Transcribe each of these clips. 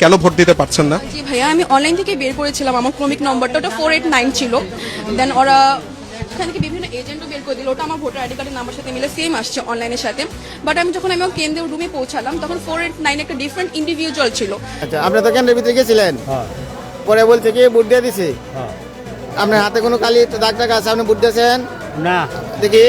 কেন ভোট দিতে পারছেন না? জি ভাইয়া, আমি অনলাইন থেকে বের করেছিলাম, আমার ক্রমিক নম্বরটা ওটা 489 ছিল। দেন ওরা ওখান থেকে বিভিন্ন এজেন্টও বের করে দিল, ওটা আমার ভোটার আইডি কার্ডের নাম্বার সাথে মিলে সেম আসছে অনলাইনের সাথে। বাট আমি যখন আমার কেন্দ্রের রুমে পৌঁছালাম তখন 489 একটা ডিফারেন্ট ইন্ডিভিজুয়াল ছিল। আচ্ছা, আপনি তো কেন্দ্রের ভিতরে গেছিলেন, পরে বলছে কি ভোট দিয়ে দিছি। আপনার হাতে কোনো কালি দাগ টাগ আছে, আপনি ভোট দিয়েছেন না? দেখি।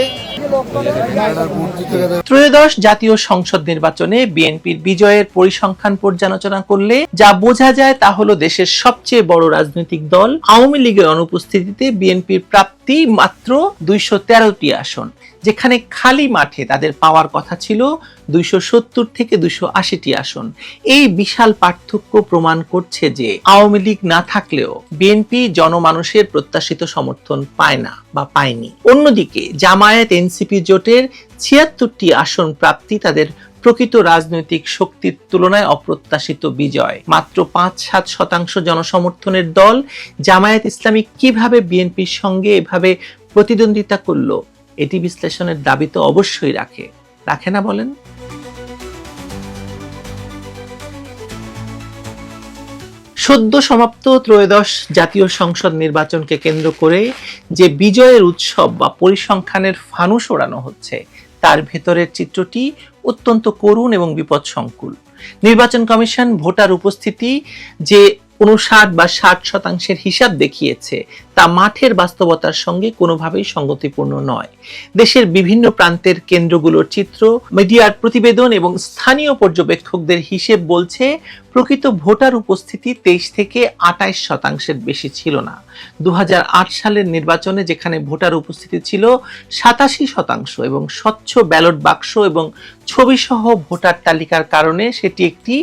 ত্রয়োদশ জাতীয় সংসদ নির্বাচনে বিএনপির বিজয়ের পরিসংখ্যান পর্যালোচনা করলে যা বোঝা যায় তা হলো দেশের সবচেয়ে বড় রাজনৈতিক দল আওয়ামী লীগের অনুপস্থিতিতে বিএনপির প্রাপ্তি মাত্র 213টি আসন, যেখানে খালি মাঠে তাদের পাওয়ার কথা ছিল 270 থেকে 280টি আসন। এই বিশাল পার্থক্য প্রমাণ করছে যে আওয়ামী লীগ না থাকলেও বিএনপি জনমানুষের প্রত্যাশিত সমর্থন পায় না বা পায়নি। অন্যদিকে জামায়াত এনসিপি জোটের 76টি আসন প্রাপ্তি তাদের প্রকৃত রাজনৈতিক শক্তির তুলনায় অপ্রত্যাশিত বিজয়। মাত্র 5-7% জনসমর্থনের দল জামায়াত ইসলামী কিভাবে বিএনপির সঙ্গে এভাবে প্রতিদ্বন্দ্বিতা করলো, এটি বিশ্লেষণের দাবি তো অবশ্যই রাখে না বলেন? সদ্য সমাপ্ত ত্রয়োদশ জাতীয় সংসদ নির্বাচনকে কেন্দ্র করে যে বিজয়ের উৎসব বা পরিসংখ্যানের ফানুস ওড়ানো হচ্ছে, তার ভেতরের চিত্রটি অত্যন্ত করুণ এবং বিপদসংকুল। নির্বাচন কমিশন ভোটার উপস্থিতি যে 59 বা 60% হিসাব দেখিয়েছে তা মাঠের বাস্তবতার সঙ্গে কোনোভাবেই সঙ্গতিপূর্ণ নয়। দেশের বিভিন্ন প্রান্তের কেন্দ্রগুলোর চিত্র, মিডিয়ার প্রতিবেদন এবং স্থানীয় পর্যবেক্ষকদের হিসেব বলছে প্রকৃত ভোটার উপস্থিতি 23 থেকে 28% বেশি ছিল না। 2008 সালের নির্বাচনে যেখানে ভোটার উপস্থিতি ছিল 87% এবং স্বচ্ছ ব্যালট বাক্স এবং ছবিসহ ভোটার তালিকার কারণে সেটি একটি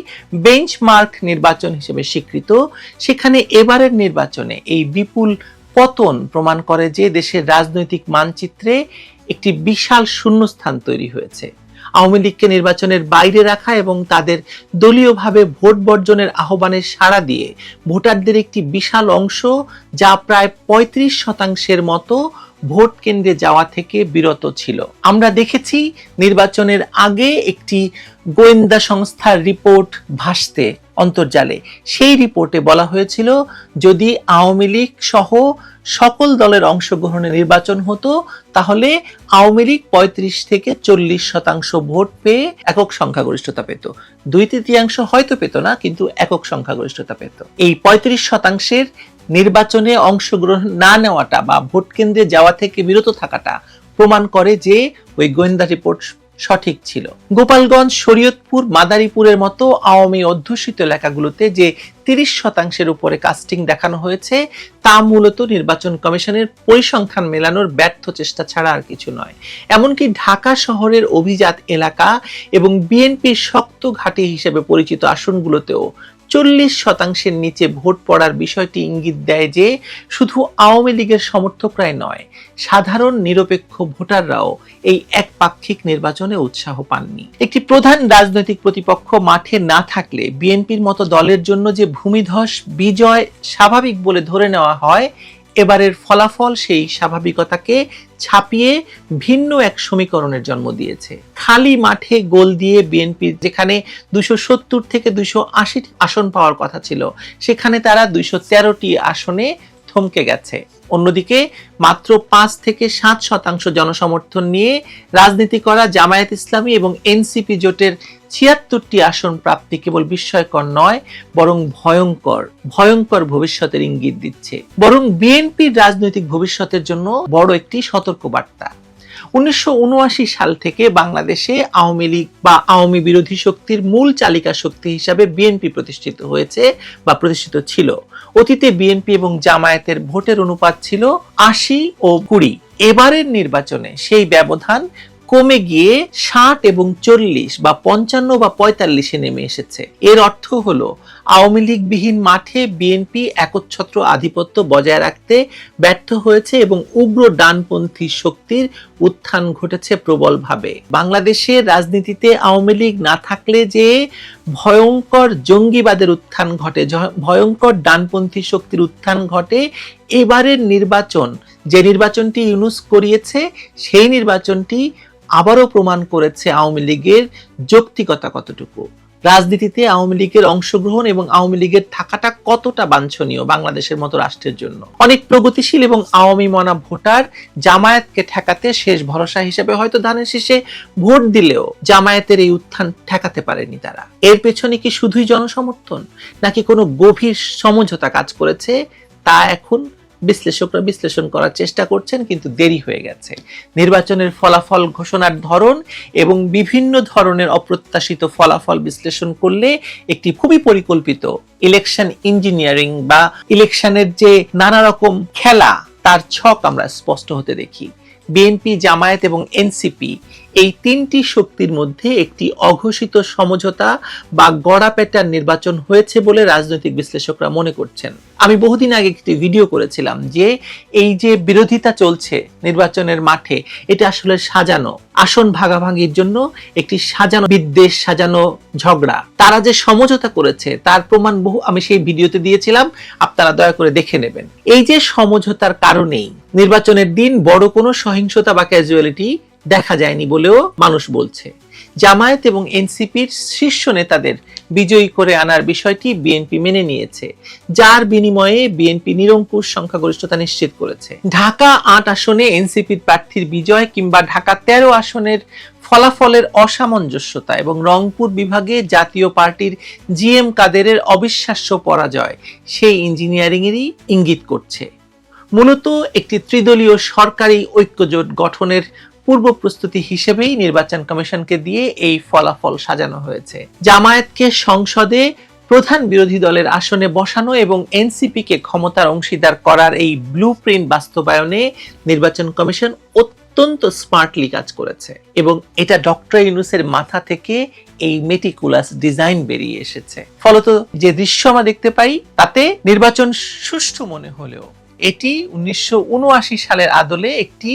বেঞ্চমার্ক নির্বাচন হিসেবে স্বীকৃত, সেখানে এবারের নির্বাচনে এই বিপুল পতন প্রমাণ করে যে দেশের রাজনৈতিক মানচিত্রে একটি বিশাল শূন্যস্থান তৈরি হয়েছে। আওয়ামী লীগকে নির্বাচনের বাইরে রাখা এবং তাদের দলীয়ভাবে ভোট বর্জনের আহ্বানে সাড়া দিয়ে ভোটারদের একটি বিশাল অংশ, যা প্রায় 35% মতো ভোট কেন্দ্রে যাওয়া থেকে বিরত ছিল। আমরা দেখেছি নির্বাচনের আগে একটি গোয়েন্দা সংস্থার রিপোর্ট ভাসতে অন্তর্জালে। সেই রিপোর্টে বলা হয়েছিল যদি আওয়ামী লীগ সহ সকল দলের অংশগ্রহণে নির্বাচন হতো তাহলে আওয়ামী লীগ 35 থেকে 40% ভোট পেয়ে একক সংখ্যাগরিষ্ঠতা পেত। 2/3 হয়তো পেত না, কিন্তু একক সংখ্যাগরিষ্ঠতা পেত। এই 35% নির্বাচনে অংশগ্রহণ না নেওয়াটা বা ভোট কেন্দ্রে যাওয়া থেকে বিরত থাকাটা প্রমাণ করে যে ওই গোয়েন্দা রিপোর্ট সঠিক ছিল। গোপালগঞ্জ, শরীয়তপুর, মাদারীপুরের মতো আওয়ামী অধ্যুষিত এলাকাগুলোতে যে 30% উপরে কাস্টিং দেখানো হয়েছে তা মূলত নির্বাচন কমিশনের পরিসংখ্যান মেলানোর ব্যর্থ চেষ্টা ছাড়া আর কিছু নয়। এমনকি ঢাকা শহরের অভিজাত এলাকা এবং বিএনপির শক্ত ঘাঁটি হিসেবে পরিচিত আসনগুলোতেও 40% নিচে ভোট পড়ার বিষয়টি ইঙ্গিত দেয় যে শুধু আওয়ামী লীগের সমর্থকরাই নয়, সাধারণ নিরপেক্ষ ভোটাররাও এই একপাক্ষিক নির্বাচনে উৎসাহ পাননি। একটি প্রধান রাজনৈতিক প্রতিপক্ষ মাঠে না থাকলে বিএনপির মতো দলের জন্য যে ভূমিধস বিজয় স্বাভাবিক বলে ধরে নেওয়া হয়, এবারের ফলাফল সেই স্বাভাবিকতাকে ছাপিয়ে ভিন্ন এক সমীকরণের জন্ম দিয়েছে। খালি মাঠে গোল দিয়ে বিএনপি যেখানে 270 থেকে 280 আসন পাওয়ার কথা ছিল, সেখানে তারা 213টি আসনে থমকে গেছে। অন্যদিকে মাত্র 5 থেকে 7% জনসমর্থন নিয়ে রাজনীতি করা জামায়াত ইসলামী এবং এনসিপি জোটের 76টি আসন প্রাপ্তি কেবল বিস্ময়কর নয়, বরং ভয়ঙ্কর ভবিষ্যতের ইঙ্গিত দিচ্ছে, বরং বিএনপির রাজনৈতিক ভবিষ্যতের জন্য বড় একটি সতর্কবার্তা। 1979 সাল থেকে বাংলাদেশে আওয়ামী লীগ বা আওয়ামী বিরোধী শক্তির মূল চালিকা শক্তি হিসাবে বিএনপি প্রতিষ্ঠিত হয়েছে বা প্রতিষ্ঠিত ছিল। অতীতে বিএনপি এবং জামায়াতের ভোটের অনুপাত ছিল 80 ও 20। এবারের নির্বাচনে সেই ব্যবধান কমে গিয়ে 60 এবং 40 বা 55 বা 45-এ নেমে এসেছে। এর অর্থ হলো আওয়ামী লীগ বিহীন মাঠে বিএনপি একচ্ছত্র আধিপত্য বজায় রাখতে ব্যর্থ হয়েছে এবং উগ্র ডানপন্থী শক্তির উত্থান ঘটেছে প্রবলভাবে। বাংলাদেশের রাজনীতিতে আওয়ামী লীগ না থাকলে যে ভয়ঙ্কর জঙ্গিবাদের উত্থান ঘটে, ভয়ঙ্কর ডানপন্থী শক্তির উত্থান ঘটে, এবারের নির্বাচন যে নির্বাচনটি ইউনূস করিয়েছে সেই নির্বাচনটি আবারও প্রমাণ করেছে আওয়ামী লীগের যৌক্তিকতা কতটুকু। রাজনীতিতে আওয়ামী লীগের অংশগ্রহণ এবং আওয়ামী লীগের থাকাটা কতটা বাঞ্ছনীয় বাংলাদেশের মতো রাষ্ট্রের জন্য। অনেক প্রগতিশীল এবং আওয়ামী মনা ভোটার জামায়াতকে ঠেকাতে শেষ ভরসা হিসেবে হয়তো ধানের শীষে ভোট দিলেও জামায়াতের এই উত্থান ঠেকাতে পারেনি তারা। এর পেছনে কি শুধুই জনসমর্থন নাকি কোনো গভীর সমঝোতা কাজ করেছে তা এখন বিশ্লেষকরা বিশ্লেষণ করার চেষ্টা করছেন, কিন্তু দেরি হয়ে গেছে। নির্বাচনের ফলাফল ঘোষণার ধরন এবং বিভিন্ন ধরনের অপ্রত্যাশিত ফলাফল বিশ্লেষণ করলে একটি খুবই পরিকল্পিত ইলেকশন ইঞ্জিনিয়ারিং বা ইলেকশনের যে নানা রকম খেলা তার ছক আমরা স্পষ্ট হতে দেখি। বিএনপি, জামায়াত এবং এনসিপি এই তিনটি শক্তির মধ্যে একটি অঘোষিত সমঝোতা বা গড়াপেটার নির্বাচন হয়েছে বলে রাজনৈতিক বিশ্লেষকরা মনে করছেন। আমি বহুদিন আগে একটি ভিডিও করেছিলাম যে এই যে বিরোধিতা চলছে নির্বাচনের মাঠে, এটা আসলে সাজানো, আসন ভাগাভাগির জন্য একটি সাজানো বিদ্বেষ, সাজানো ঝগড়া। তারা যে সমঝোতা করেছে তার প্রমাণ বহু আমি সেই ভিডিওতে দিয়েছিলাম, আপনারা দয়া করে দেখে নেবেন। এই যে সমঝোতার কারণেই নির্বাচনের দিন বড় কোনো সহিংসতা বা ক্যাজুয়ালিটি দেখা যায়নি বলেও মানুষ বলছে। জামায়াত এবং এনসিপির শীর্ষ নেতাদের বিজয়ী করে আনার বিষয়টি বিএনপি মেনে নিয়েছে, যার বিনিময়ে বিএনপি নিরঙ্কুশ সংখ্যাগরিষ্ঠতা নিশ্চিত করেছে। ঢাকা ৮ আসনে এনসিপির প্রার্থীর বিজয় কিংবা ঢাকা ১৩ আসনের ফলাফলের অসামঞ্জস্যতা এবং রংপুর বিভাগে জাতীয় পার্টির জিএম কাদেরের অবিশ্বাস্য পরাজয় সেই ইঞ্জিনিয়ারিংয়েরই ইঙ্গিত করছে। মূলত একটি ত্রিদলীয় সরকারি ঐক্যজোট গঠনের পূর্ব প্রস্তুতি হিসেবেই নির্বাচন কমিশনকে দিয়ে এই ফলাফল সাজানো হয়েছে। জামায়াতকে সংসদে প্রধান বিরোধী দলের আসনে বসানো এবং এনসিপিকে ক্ষমতার অংশীদার করার এই ব্লুপ্রিন্ট বাস্তবায়নে নির্বাচন কমিশন অত্যন্ত স্মার্টলি কাজ করেছে এবং এটা ডক্টর ইউনূসের মাথা থেকে এই মেটিকুলাস ডিজাইন বেরিয়ে এসেছে। ফলত যে দৃশ্য আমরা দেখতে পাই তাতে নির্বাচন সুষ্ঠু মনে হলেও এটি 1979 সালের আদলে একটি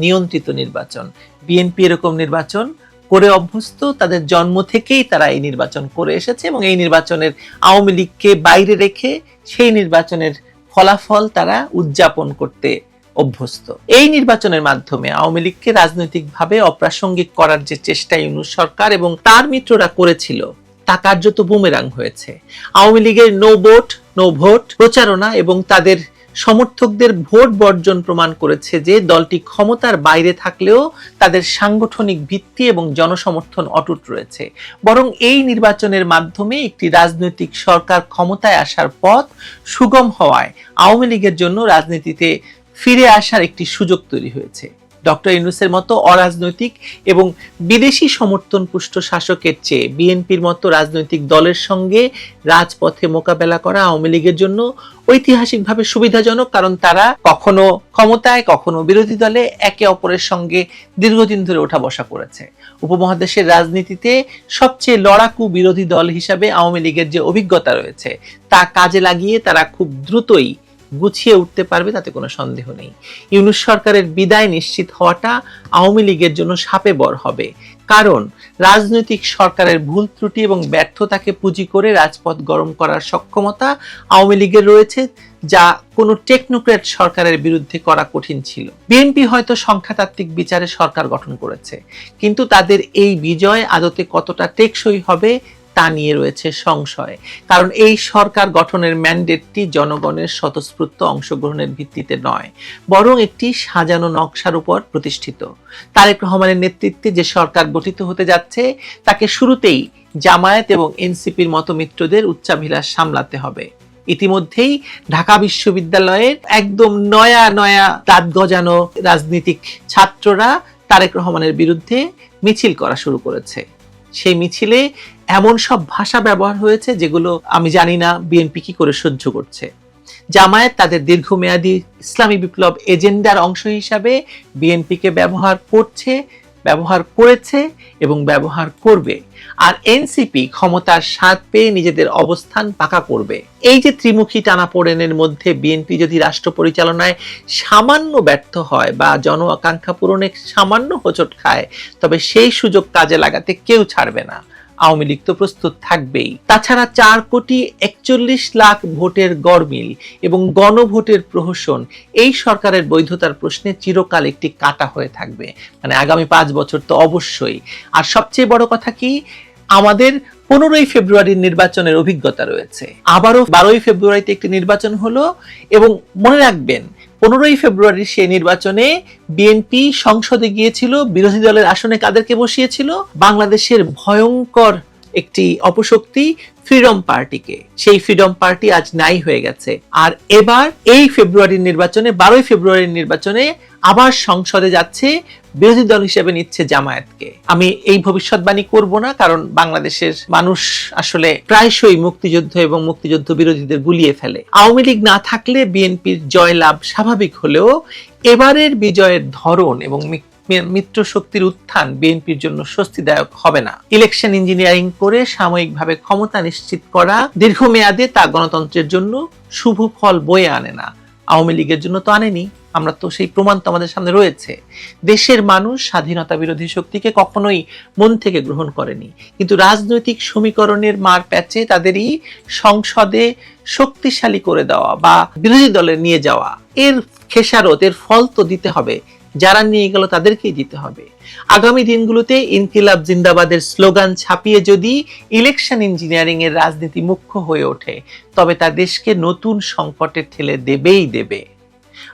নিয়ন্ত্রিত নির্বাচন। বিএনপি এরকম নির্বাচন করে অভ্যস্ত, তাদের জন্ম থেকেই তারা এই নির্বাচন করে এসেছে এবং এই নির্বাচনের আওয়ামী লীগকে বাইরে রেখে সেই নির্বাচনের ফলাফল তারা উদযাপন করতে অভ্যস্ত। এই নির্বাচনের মাধ্যমে আওয়ামী লীগকে রাজনৈতিকভাবে অপ্রাসঙ্গিক করার যে চেষ্টা ইউনূস সরকার এবং তার মিত্ররা করেছিল তা কার্যত বুমেরাং হয়েছে। আওয়ামী লীগের নো ভোট প্রচারণা এবং তাদের সমর্থকদের ভোট বর্জন প্রমাণ করেছে যে দলটি ক্ষমতার বাইরে থাকলেও তাদের সাংগঠনিক ভিত্তি এবং জনসমর্থন অটুট রয়েছে। বরং এই নির্বাচনের মাধ্যমে একটি রাজনৈতিক সরকার ক্ষমতায় আসার পথ সুগম হওয়ায় আওয়ামী লীগের জন্য রাজনীতিতে ফিরে আসার একটি সুযোগ তৈরি হয়েছে। ডক্টর ইউনূসের মতো অরাজনৈতিক এবং বিদেশি সমর্থন পুষ্ট শাসকের চেয়ে বিএনপির মতো রাজনৈতিক দলের সঙ্গে রাজপথে মোকাবেলা করা আওয়ামী লীগের জন্য ঐতিহাসিকভাবে সুবিধাজনক, কারণ তারা কখনো ক্ষমতায় কখনো বিরোধী দলে একে অপরের সঙ্গে দীর্ঘদিন ধরে ওঠা বসা করেছে। উপমহাদেশের রাজনীতিতে সবচেয়ে লড়াকু বিরোধী দল হিসাবে আওয়ামী লীগের যে অভিজ্ঞতা রয়েছে তা কাজে লাগিয়ে তারা খুব দ্রুতই গুছিয়ে উঠতে পারবে, তাতে কোনো সন্দেহ নেই। ইউনূস সরকারের বিদায় নিশ্চিত হওয়াটা আওয়ামী লীগের জন্য শাপে বর হবে, কারণ রাজনৈতিক সরকারের ভুল ত্রুটি এবং ব্যর্থতাকে পুঁজি করে রাজপথ গরম করার সক্ষমতা আওয়ামী লীগের রয়েছে, যা কোনো টেকনোক্র্যাট সরকারের বিরুদ্ধে করা কঠিন ছিল। বিএনপি হয়তো সংখ্যাতাত্ত্বিক বিচারে সরকার গঠন করেছে, কিন্তু তাদের এই বিজয় আদতে কতটা টেকসই হবে তা নিয়ে রয়েছে সংশয়, কারণ এই সরকার গঠনের ম্যান্ডেটটি জনগণের স্বতঃস্ফূর্ত অংশগ্রহণের ভিত্তিতে নয়, বরং একটি সাজানো নকশার উপর প্রতিষ্ঠিত। তারেক রহমানের নেতৃত্বে যে সরকার গঠিত হতে যাচ্ছে তাকে শুরুতেই জামায়াত এবং এনসিপির মতো মিত্রদের উচ্চাভিলাষ সামলাতে হবে। ইতিমধ্যেই ঢাকা বিশ্ববিদ্যালয়ের একদম নয়া দাঁত গজানো রাজনীতিক ছাত্ররা তারেক রহমানের বিরুদ্ধে মিছিল করা শুরু করেছে। সেই মিছিলে এমন সব ভাষা ব্যবহার হয়েছে যেগুলো আমি জানি না বিএনপি কি করে সহ্য করছে। জামায়াত তাদের দীর্ঘমেয়াদী ইসলামী বিপ্লব এজেন্ডার অংশ হিসাবে বিএনপিকে ব্যবহার করেছে এবং ব্যবহার করবে, আর এনসিপি ক্ষমতার স্বাদ পেয়ে নিজেদের অবস্থান পাকা করবে। এই যে ত্রিমুখী টানাপোড়েনের মধ্যে বিএনপি যদি রাষ্ট্র পরিচালনায় সামান্য ব্যর্থ হয় বা জন আকাঙ্ক্ষা পূরণে সামান্য হোঁচট খায়, তবে সেই সুযোগ কাজে লাগাতে কেউ ছাড়বে না। আওয়ামী লীগ তো প্রস্তুত থাকবেই। তাছাড়া 4,41,00,000 ভোটের গড়মিল এবং গণভোটের প্রহসন এই সরকারের বৈধতার প্রশ্নে চিরকাল একটি কাঁটা হয়ে থাকবে, মানে আগামী 5 বছর তো অবশ্যই। আর সবচেয়ে বড় কথা কি, আমাদের 15ই ফেব্রুয়ারির নির্বাচনের অভিজ্ঞতা রয়েছে, আবারও 12ই ফেব্রুয়ারিতে একটি নির্বাচন হলো এবং মনে রাখবেন 15ই ফেব্রুয়ারির সেই নির্বাচনে বিএনপি সংসদে গিয়েছিল, বিরোধী দলের আসনে কাদেরকে বসিয়েছিল? বাংলাদেশের ভয়ঙ্কর একটি অপশক্তি ফ্রিডম পার্টিকে। সেই ফ্রিডম পার্টি আজ নাই হয়ে গেছে। আর এবার এই ফেব্রুয়ারির নির্বাচনে 12ই ফেব্রুয়ারির নির্বাচনে আবার সংসদে যাচ্ছে, বিরোধী দল হিসেবে নিচ্ছে জামায়াতকে। আমি এই ভবিষ্যৎবাণী করব না, কারণ বাংলাদেশের মানুষ আসলে প্রায়শই মুক্তিযুদ্ধ এবং মুক্তিযুদ্ধ বিরোধীদের গুলিয়ে ফেলে। আওয়ামী লীগ না থাকলে বিএনপির জয়লাভ স্বাভাবিক হলেও এবারের বিজয়ের ধরন এবং মিত্র শক্তির উত্থান বিএনপির জন্য স্বস্তিদায়ক হবে না। ইলেকশন ইঞ্জিনিয়ারিং করে সাময়িকভাবে ক্ষমতা নিশ্চিত করা দীর্ঘমেয়াদে তা গণতন্ত্রের জন্য শুভ ফল বয়ে আনে না। আওয়ামী লীগের জন্য তো আনেনি, আমরা তো সেই প্রমাণ তো আমাদের সামনে রয়েছে। দেশের মানুষ স্বাধীনতা বিরোধী শক্তিকে কখনোই মন থেকে গ্রহণ করেনি, কিন্তু রাজনৈতিক সমীকরণের মার প্যাচে তাদেরই সংসদে শক্তিশালী করে দেওয়া বা বিরোধী দলে নিয়ে যাওয়া, এর খেসারত, এর ফল তো দিতে হবে। যারা নিয়ে গেল তাদেরকেই দিতে হবে। আগামী দিনগুলোতে ইনকিলাব জিন্দাবাদের স্লোগান ছাপিয়ে যদি ইলেকশন ইঞ্জিনিয়ারিং এর রাজনীতি মুখ্য হয়ে ওঠে, তবে তা দেশকে নতুন সংকটে ঠেলে দেবেই দেবে।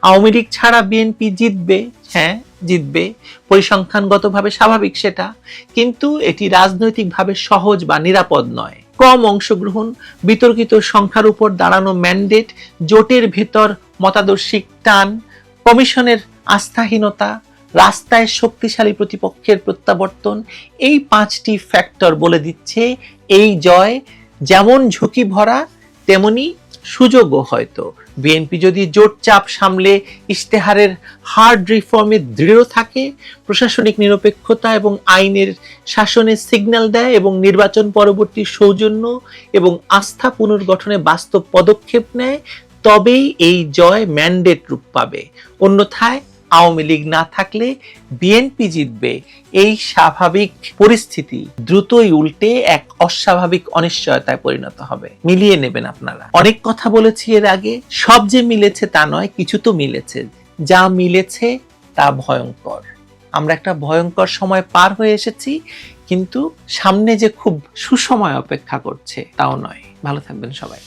আওয়ামী লীগ ছাড়া বিএনপি জিতবে, হ্যাঁ জিতবে, পরিসংখ্যানগতভাবে স্বাভাবিক সেটা, কিন্তু এটি রাজনৈতিকভাবে সহজ বা নিরাপদ নয়। কম অংশগ্রহণ, বিতর্কিত সংখ্যার উপর দাঁড়ানো ম্যান্ডেট, জোটের ভেতর মতাদর্শিক টান, কমিশনের আস্থাহীনতা, রাস্তায় শক্তিশালী প্রতিপক্ষের প্রত্যাবর্তন, এই 5টি ফ্যাক্টর বলে দিচ্ছে এই জয় যেমন ঝুঁকি ভরা তেমনি সুযোগও। হয়তো বিএনপি যদি জোট চাপ সামলে ইশতেহারের হার্ড রিফর্মে দৃঢ় থাকে, প্রশাসনিক নিরপেক্ষতা এবং আইনের শাসনের সিগন্যাল দেয় এবং নির্বাচন পরবর্তী সৌজন্য এবং আস্থা পুনর্গঠনে বাস্তব পদক্ষেপ নেয়, তবেই এই জয় ম্যান্ডেট রূপ পাবে। অন্যথায় আওয়ামী লীগ না থাকলে বিএনপি জিতবে, এই স্বাভাবিক পরিস্থিতি দ্রুতই উল্টে এক অস্বাভাবিক অনিশ্চয়তায় পরিণত হবে। মিলিয়ে নেবেন আপনারা। অনেক কথা বলেছি এর আগে, সব যে মিলেছে তা নয়, কিছু তো মিলেছে। যা মিলেছে তা ভয়ঙ্কর। আমরা একটা ভয়ঙ্কর সময় পার হয়ে এসেছি, কিন্তু সামনে যে খুব সুসময় অপেক্ষা করছে তাও নয়। ভালো থাকবেন সবাই।